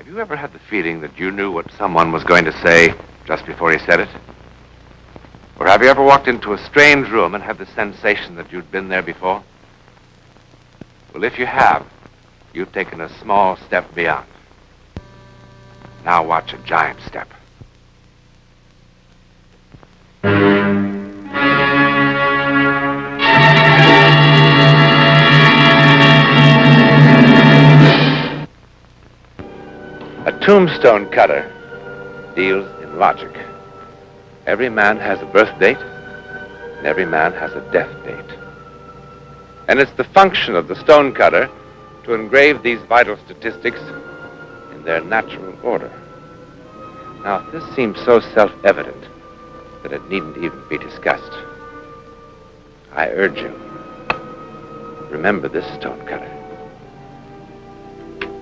Have you ever had the feeling that you knew what someone was going to say just before he said it? Or have you ever walked into a strange room and had the sensation that you'd been there before? Well, if you have, you've taken a small step beyond. Now watch a giant step. A tombstone cutter deals in logic. Every man has a birth date, and every man has a death date. And it's the function of the stone cutter to engrave these vital statistics in their natural order. Now, this seems so self-evident that it needn't even be discussed. I urge you, remember this stone cutter.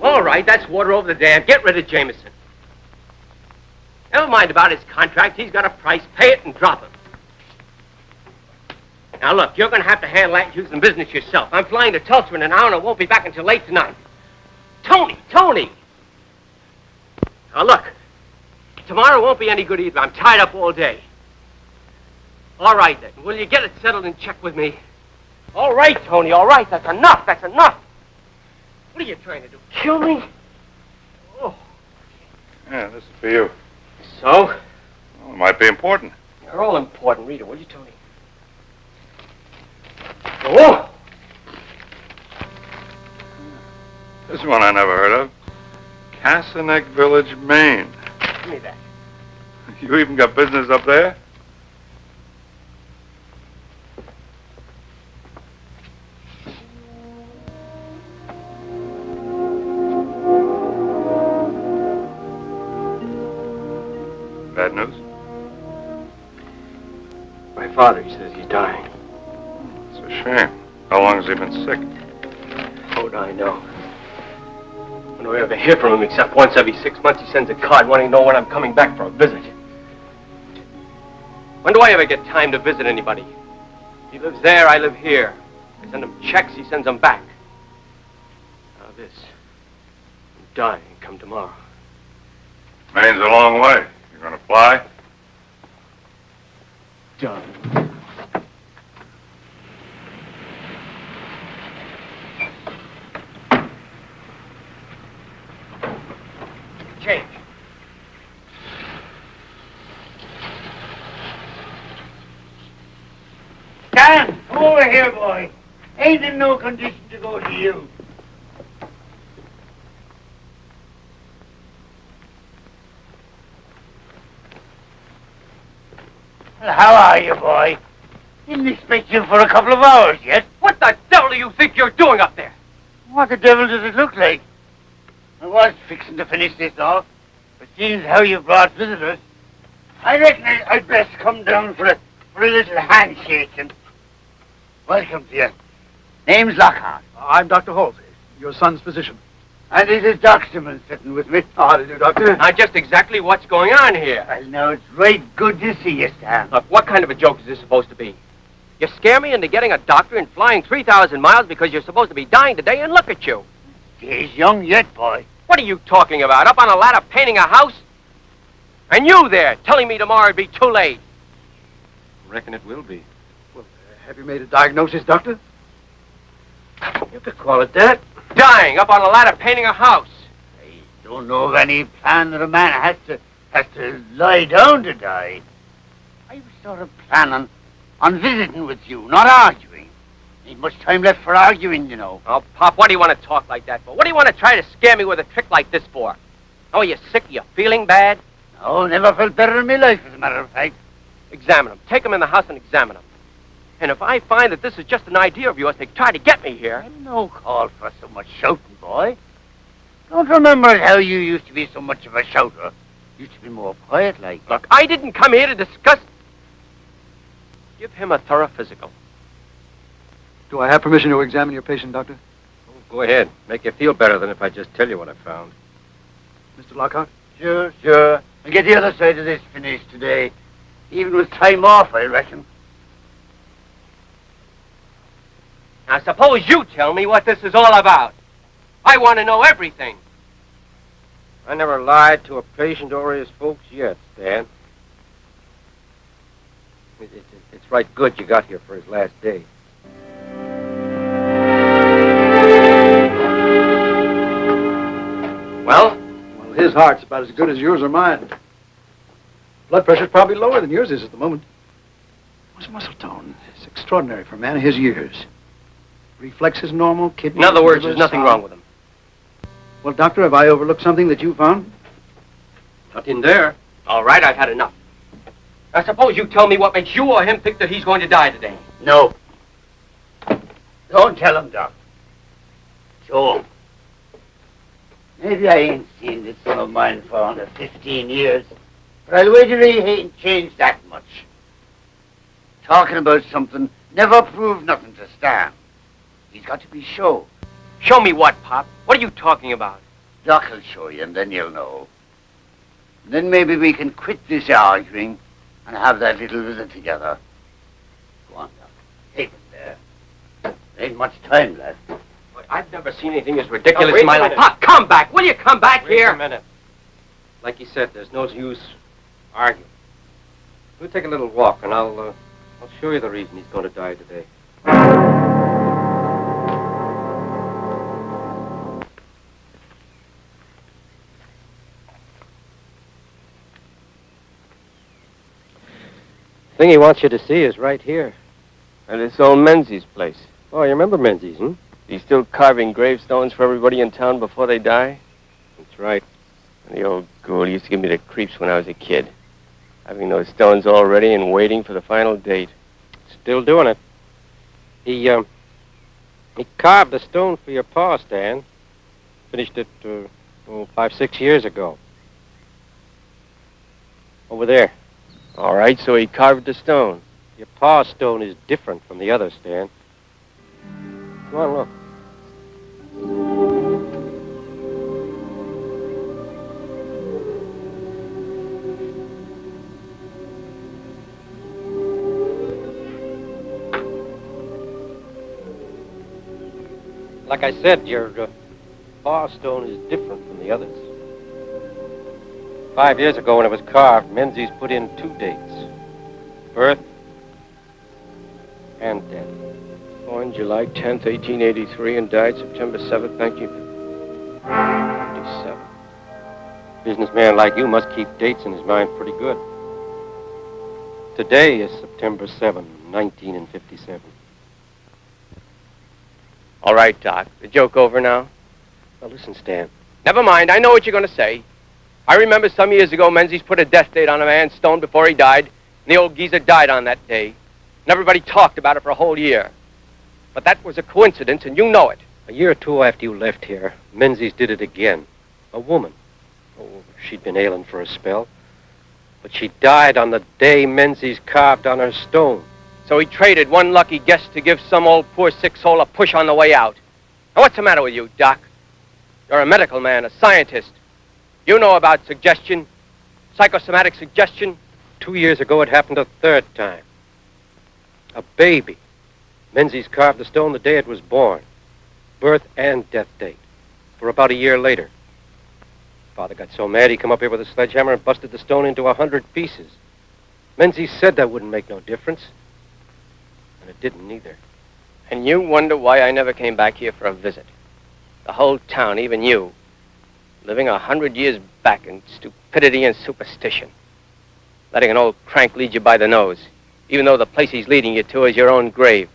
All right, that's water over the dam. Get rid of Jameson. Never mind about his contract. He's got a price. Pay it and drop him. Now, look, you're going to have to handle that Houston business yourself. I'm flying to Tulsa in an hour and I won't be back until late tonight. Tony! Now, look, tomorrow won't be any good either. I'm tied up all day. All right, then. Will you get it settled and check with me? All right, Tony, all right. That's enough. What are you trying to do? Kill me? Oh. Yeah, this is for you. So? Well, it might be important. You're all important. Read it, will you, Tony? Oh! This one I never heard of. Cassaneck Village, Maine. Give me that. You even got business up there? Bad news? My father, he says he's dying. It's a shame. How long has he been sick? How would I know? When do I ever hear from him except once every 6 months he sends a card wanting to know when I'm coming back for a visit. When do I ever get time to visit anybody? He lives there, I live here. I send him checks, he sends them back. Now this. I'm dying, come tomorrow. Maine's a long way. You gonna fly? Done. Change. Dan, come over here, boy. Ain't in no condition to go to you. Well, how are you, boy? Didn't expect you for a couple of hours yet. What the devil do you think you're doing up there? What the devil does it look like? I was fixing to finish this off, but seeing how you brought visitors, I reckon I'd best come down for a little handshake and welcome to you. Name's Lockhart. I'm Dr. Holt, your son's physician. And it is Doxterman sitting with me. How do you do, Doctor? Now, just exactly what's going on here. Well, now, it's right good to see you, Stan. Look, what kind of a joke is this supposed to be? You scare me into getting a doctor and flying 3,000 miles because you're supposed to be dying today, and look at you. He's young yet, boy. What are you talking about? Up on a ladder painting a house? And you there, telling me tomorrow it'd be too late. Reckon it will be. Well, have you made a diagnosis, Doctor? You could call it that. Dying up on a ladder painting a house. I don't know of any plan that a man has to lie down to die. I was sort of planning on visiting with you, not arguing. Ain't much time left for arguing, you know. Oh, Pop, what do you want to talk like that for? What do you want to try to scare me with a trick like this for? Oh, are you sick? Are you feeling bad? No, never felt better in my life, as a matter of fact. Examine him. Take him in the house and examine him. And if I find that this is just an idea of yours to try to get me here... No call for so much shouting, boy. Don't remember how you used to be so much of a shouter. Used to be more quiet like. Look, I didn't come here to discuss... Give him a thorough physical. Do I have permission to examine your patient, Doctor? Oh, go ahead. Make you feel better than if I just tell you what I found. Mr. Lockhart? Sure. I'll get the other side of this finished today. Even with time off, I reckon. Now, suppose you tell me what this is all about. I want to know everything. I never lied to a patient or his folks yet, Stan. It's right good you got here for his last day. Well? Well, his heart's about as good as yours or mine. Blood pressure's probably lower than yours is at the moment. His muscle tone is extraordinary for a man of his years. Reflexes normal, kidneys... In other words, there's nothing wrong with him. Well, Doctor, have I overlooked something that you found? Nothing there. All right, I've had enough. Now, suppose you tell me what makes you or him think that he's going to die today. No. Don't tell him, Doc. Show him. Maybe I ain't seen this son of mine for under 15 years, but I'll wager he ain't changed that much. Talking about something never proved nothing to Stan. He's got to be shown. Show me what, Pop? What are you talking about? Doc will show you, and then you'll know. And then maybe we can quit this arguing and have that little visit together. Go on, Doc. Take it there. There ain't much time left. But I've never seen anything as ridiculous in my life. Pop, come back. Will you come back here? Wait a minute. Like you said, there's no use arguing. We'll take a little walk, and I'll show you the reason he's going to die today. The thing he wants you to see is right here. At this old Menzies place. Oh, you remember Menzies, hmm? He's still carving gravestones for everybody in town before they die? That's right. The old ghoul used to give me the creeps when I was a kid. Having those stones all ready and waiting for the final date. Still doing it. He carved a stone for your pa, Stan. Finished it, 5-6 years ago. Over there. All right, so he carved the stone. Your pa's stone is different from the others, Stan. Come on, look. Like I said, your pa's stone is different from the others. 5 years ago when it was carved, Menzies put in 2 dates. Birth and death. Born July 10th, 1883, and died September 7th, 1957. Businessman like you must keep dates in his mind pretty good. Today is September 7, 1957. All right, Doc. The joke over now? Now, listen, Stan. Never mind. I know what you're going to say. I remember some years ago, Menzies put a death date on a man's stone before he died, and the old geezer died on that day. And everybody talked about it for a whole year. But that was a coincidence, and you know it. A year or two after you left here, Menzies did it again. A woman. Oh, she'd been ailing for a spell. But she died on the day Menzies carved on her stone. So he traded one lucky guess to give some old poor sick soul a push on the way out. Now, what's the matter with you, Doc? You're a medical man, a scientist. You know about suggestion, psychosomatic suggestion. 2 years ago, it happened a third time. A baby. Menzies carved the stone the day it was born. Birth and death date. For about a year later. Father got so mad he come up here with a sledgehammer and busted the stone into 100 pieces. Menzies said that wouldn't make no difference. And it didn't either. And you wonder why I never came back here for a visit. The whole town, even you, living 100 years back in stupidity and superstition. Letting an old crank lead you by the nose, even though the place he's leading you to is your own grave.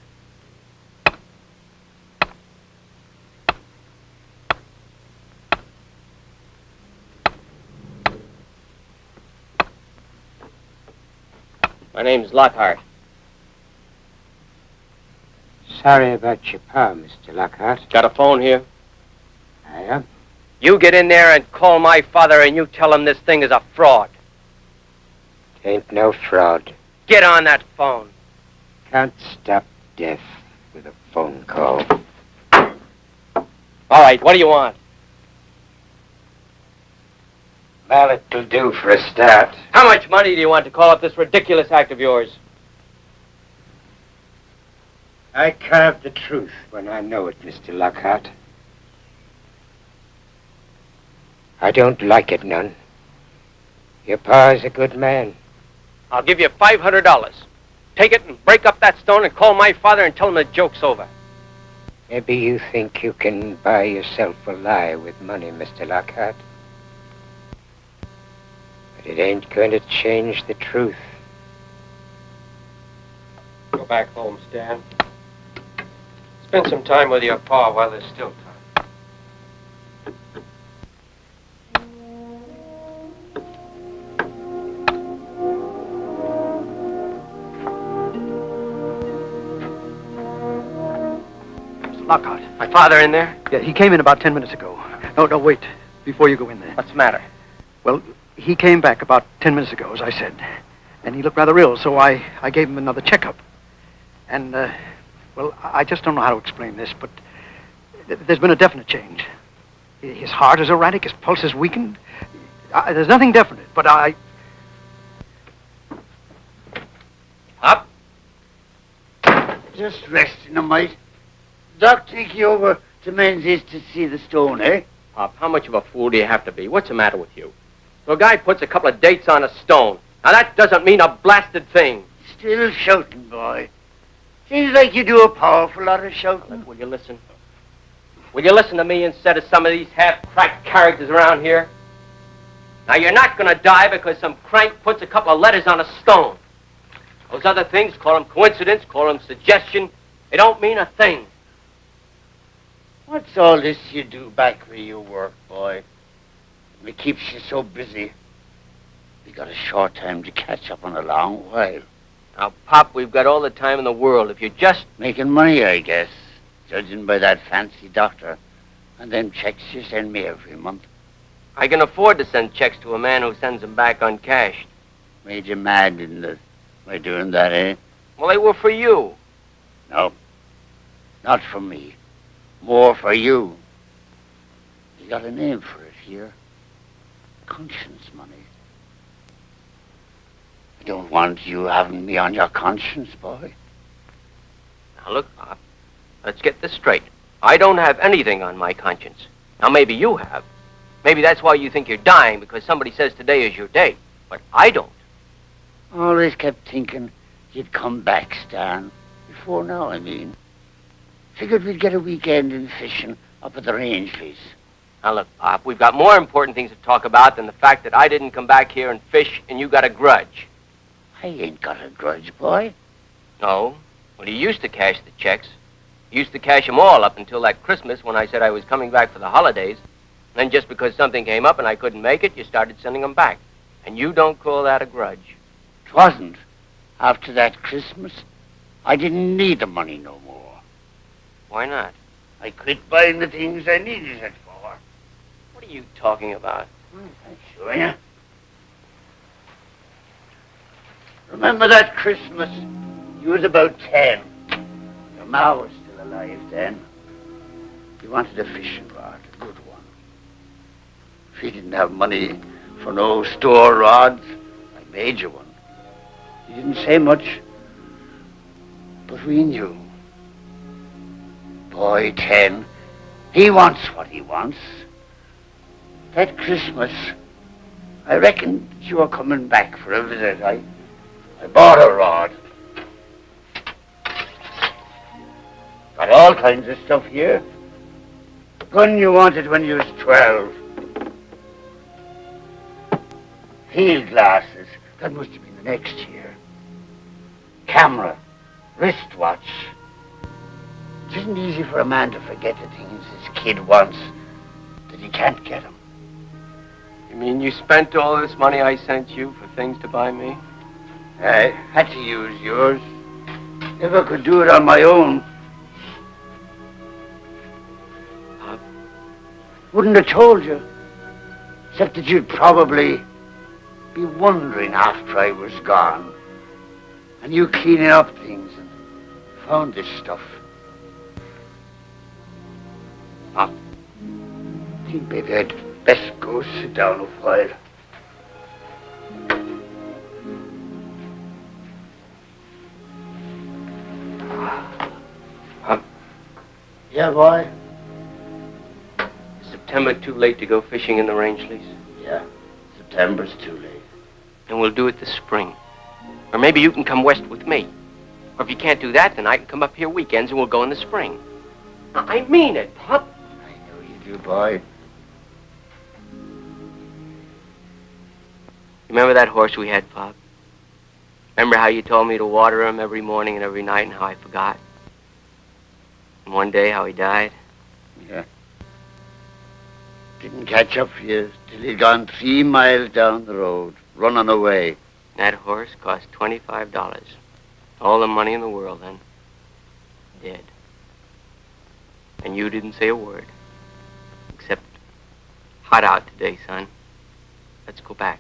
My name's Lockhart. Sorry about your pa, Mr. Lockhart. Got a phone here? I am. You get in there and call my father and you tell him this thing is a fraud. Ain't no fraud. Get on that phone. Can't stop death with a phone call. All right, what do you want? Well, it'll do for a start. How much money do you want to call up this ridiculous act of yours? I carve the truth when I know it, Mr. Lockhart. I don't like it none. Your pa's a good man. I'll give you $500. Take it and break up that stone and call my father and tell him the joke's over. Maybe you think you can buy yourself a lie with money, Mr. Lockhart. But it ain't going to change the truth. Go back home, Stan. Spend some time with your pa while there's still time. Mr. Lockhart. My father in there? Yeah, he came in about 10 minutes ago. No, wait. Before you go in there. What's the matter? Well, he came back about 10 minutes ago, as I said. And he looked rather ill, so I gave him another checkup. And, well, I just don't know how to explain this, but there's been a definite change. His heart is erratic, his pulse is weakened. There's nothing definite, but Up? Just resting a mite. Doc, take you over to Menzies to see the stone, eh? Pop, how much of a fool do you have to be? What's the matter with you? So a guy puts a couple of dates on a stone. Now that doesn't mean a blasted thing. Still shouting, boy. Seems like you do a powerful lot of shouting. Will you listen? Will you listen to me instead of some of these half-cracked characters around here? Now, you're not going to die because some crank puts a couple of letters on a stone. Those other things, call them coincidence, call them suggestion, they don't mean a thing. What's all this you do back where you work, boy? It keeps you so busy. You got a short time to catch up on a long while. Now, Pop, we've got all the time in the world. If you just... Making money, I guess, judging by that fancy doctor. And them checks you send me every month. I can afford to send checks to a man who sends them back uncashed. Made you mad, didn't it, by doing that, eh? Well, they were for you. No, not for me. More for you. You got a name for it here. Conscience money. I don't want you having me on your conscience, boy. Now, look, Pop, let's get this straight. I don't have anything on my conscience. Now, maybe you have. Maybe that's why you think you're dying, because somebody says today is your day. But I don't. Always kept thinking you'd come back, Stan. Before now, I mean. Figured we'd get a weekend in fishing up at the Rangeley's. Now, look, Pop, we've got more important things to talk about than the fact that I didn't come back here and fish and you got a grudge. I ain't got a grudge, boy. No. Well, you used to cash the checks. You used to cash them all up until that Christmas when I said I was coming back for the holidays. Then just because something came up and I couldn't make it, you started sending them back. And you don't call that a grudge. 'Twasn't. After that Christmas, I didn't need the money no more. Why not? I quit buying the things I needed it for. What are you talking about? I'll show you. Remember that Christmas? You was about 10. Your ma was still alive then. You wanted a fishing rod, a good one. If you didn't have money for no store rods, I made you one. You didn't say much, but we knew. Boy 10, he wants what he wants. That Christmas, I reckoned you were coming back for a visit. I bought a rod. Got all kinds of stuff here. Gun you wanted when you was 12. Field glasses. That must have been the next year. Camera. Wristwatch. It isn't easy for a man to forget the things his kid wants that he can't get him. You mean you spent all this money I sent you for things to buy me? I had to use yours. Never could do it on my own. Wouldn't have told you. Except that you'd probably be wondering after I was gone. And you cleaning up things and found this stuff. I think maybe I'd best go sit down a while. Yeah, boy. September September too late to go fishing in the range, Lise? Yeah, September's too late. And we'll do it this spring. Or maybe you can come west with me. Or if you can't do that, then I can come up here weekends and we'll go in the spring. I mean it, Pop. I know you do, boy. Remember that horse we had, Pop? Remember how you told me to water him every morning and every night and how I forgot? And one day how he died? Yeah. Didn't catch up for you till he'd gone 3 miles down the road, running away. That horse cost $25. All the money in the world then. Dead. And you didn't say a word. Except, hot out today, son. Let's go back.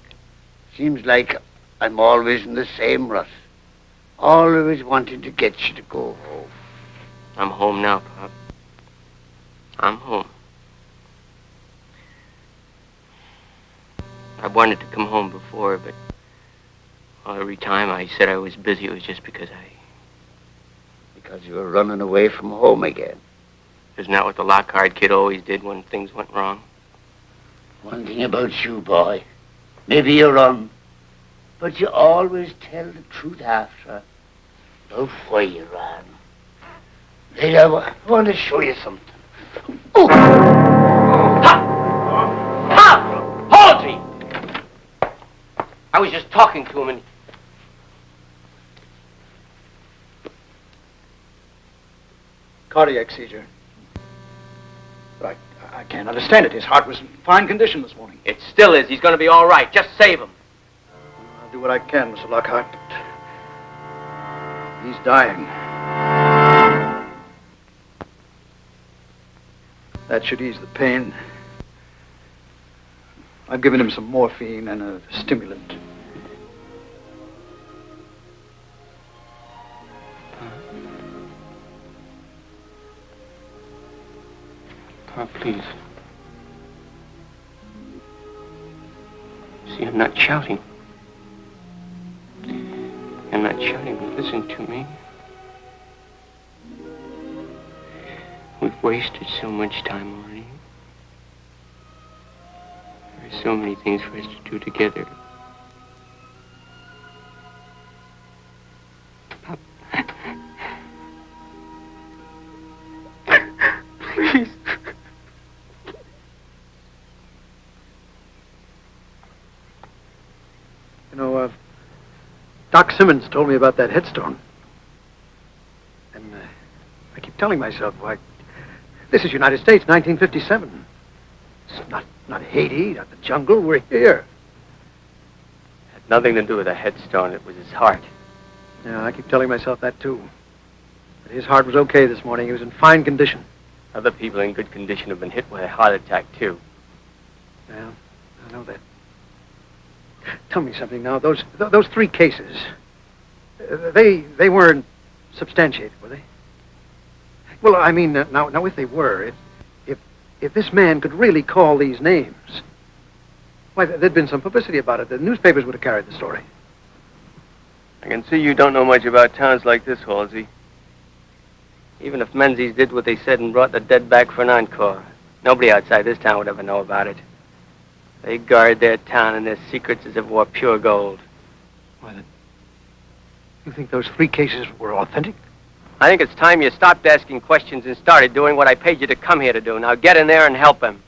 Seems like I'm always in the same rut. Always wanting to get you to go home. I'm home now, Pop. I'm home. I wanted to come home before, but every time I said I was busy, it was just because Because you were running away from home again. Isn't that what the Lockhart kid always did when things went wrong? One thing about you, boy. Maybe you run, but you always tell the truth after about why you ran. Later, I want to show you something. Oh! Pop! Pop! Hold me! I was just talking to him and... Cardiac seizure. But I can't understand it. His heart was in fine condition this morning. It still is. He's going to be all right. Just save him. I'll do what I can, Mr. Lockhart, but he's dying. That should ease the pain. I've given him some morphine and a stimulant. Oh, please. See, I'm not shouting. I'm not shouting, but listen to me. We've wasted so much time already. There's so many things for us to do together. Pop. Please. You know, Doc Simmons told me about that headstone. And I keep telling myself, why, this is United States, 1957. It's not Haiti, not the jungle. We're here. Had nothing to do with a headstone. It was his heart. Yeah, I keep telling myself that, too. But his heart was okay this morning. He was in fine condition. Other people in good condition have been hit with a heart attack, too. Yeah, I know that. Tell me something now. Those 3 cases, they weren't substantiated, were they? Well, I mean, now if they were, if this man could really call these names, why, there'd been some publicity about it. The newspapers would have carried the story. I can see you don't know much about towns like this, Halsey. Even if Menzies did what they said and brought the dead back for an encore, nobody outside this town would ever know about it. They guard their town and their secrets as if it were pure gold. Why, then, you think those 3 cases were authentic? I think it's time you stopped asking questions and started doing what I paid you to come here to do. Now get in there and help him.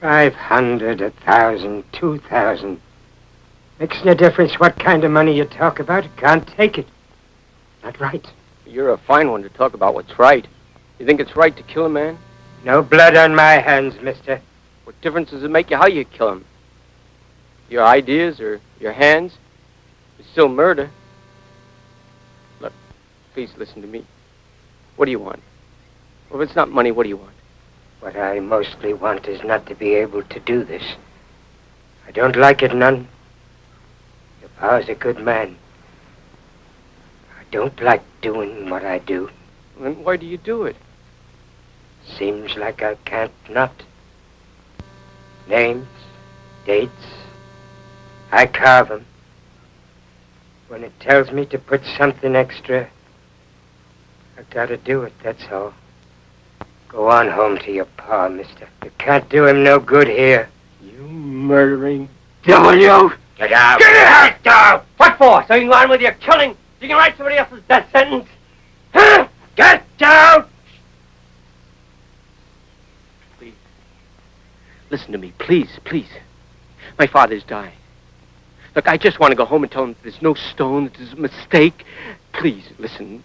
$500, $1,000, $2,000. Makes no difference what kind of money you talk about. Can't take it. Not right. You're a fine one to talk about what's right. You think it's right to kill a man? No blood on my hands, mister. What difference does it make you how you kill him? Your ideas or your hands? It's still murder. Look, please listen to me. What do you want? Well, if it's not money, what do you want? What I mostly want is not to be able to do this. I don't like it none. Your pa's a good man. I don't like doing what I do. Then why do you do it? Seems like I can't not. Names, dates, I carve them. When it tells me to put something extra, I gotta do it, that's all. Go on home to your pa, mister. You can't do him no good here. You murdering devil, you! Get out! Get out! What for? So you can go on with your killing? You can write somebody else's death sentence? Huh? Get out! Please. Listen to me, please, please. My father's dying. Look, I just want to go home and tell him there's no stone, that there's a mistake. Please, listen.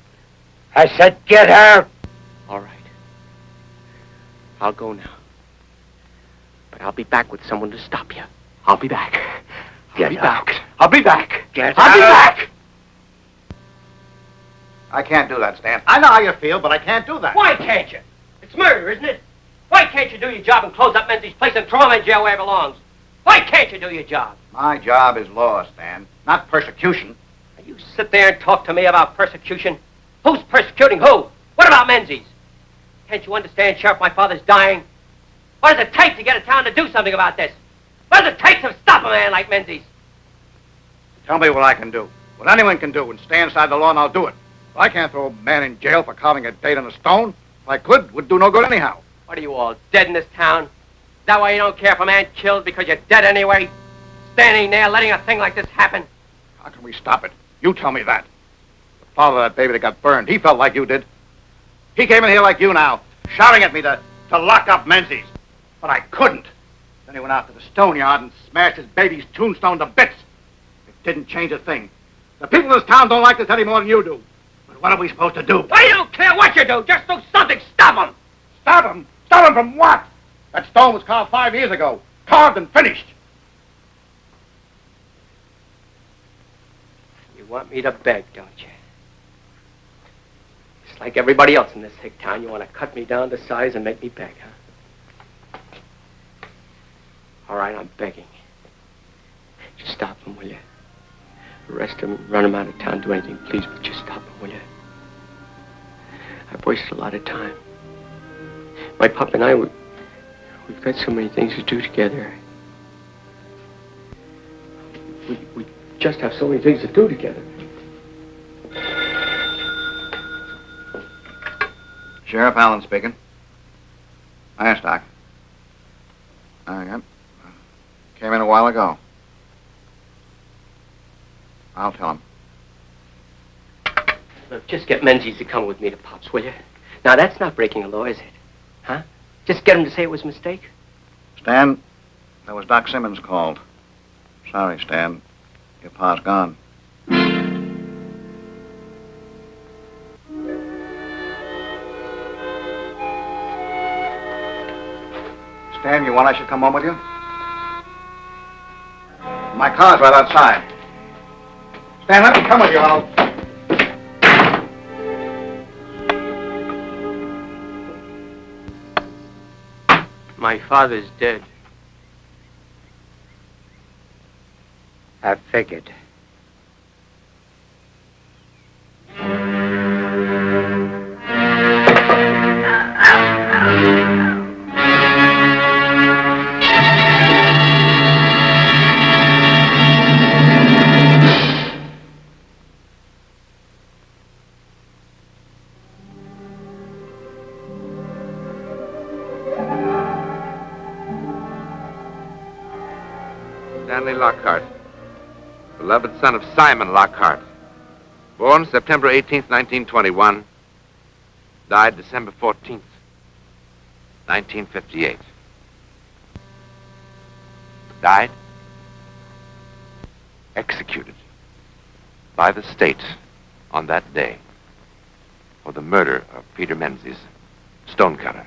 I said get out! All right. I'll go now. But I'll be back with someone to stop you. I'll be back. I'll be back. I'll be back. I'll be back. I can't do that, Stan. I know how you feel, but I can't do that. Why can't you? It's murder, isn't it? Why can't you do your job and close up Menzies' place and throw him in jail where he belongs? Why can't you do your job? My job is law, Stan, not persecution. You sit there and talk to me about persecution. Who's persecuting who? What about Menzies? Can't you understand, Sheriff, my father's dying? What does it take to get a town to do something about this? What does it take to stop a man like Menzies? Tell me what I can do. What anyone can do and stay inside the law, and I'll do it. I can't throw a man in jail for carving a date on a stone. If I could, it would do no good anyhow. What are you all, dead in this town? Is that why you don't care if a man killed because you're dead anyway? Standing there letting a thing like this happen? How can we stop it? You tell me that. The father of that baby that got burned, he felt like you did. He came in here like you now, shouting at me to lock up Menzies. But I couldn't. Then he went out to the stone yard and smashed his baby's tombstone to bits. It didn't change a thing. The people in this town don't like this any more than you do. But what are we supposed to do? I don't care what you do. Just do something. Stop him. Stop him? Stop him from what? That stone was carved 5 years ago. Carved and finished. You want me to beg, don't you? Just like everybody else in this hick town, you want to cut me down to size and make me beg, huh? All right, I'm begging. Just stop him, will you? Arrest him, run him out of town, do anything, please, but just stop him, will you? I've wasted a lot of time. My pup and I, we've got so many things to do together. We just have so many things to do together. Sheriff Allen speaking. Hiya, Doc. Yep. Came in a while ago. I'll tell him. Look, just get Menzies to come with me to Pop's, will you? Now, that's not breaking the law, is it? Huh? Just get him to say it was a mistake? Stan, that was Doc Simmons called. Sorry, Stan. Your pa's gone. Stan, you want I should come home with you? My car's right outside. Stan, let me come with you, I'll... My father's dead. I figured. Stanley Lockhart, beloved son of Simon Lockhart, born September 18th, 1921, died December 14th, 1958. Died, executed by the state on that day for the murder of Peter Menzies, stonecutter.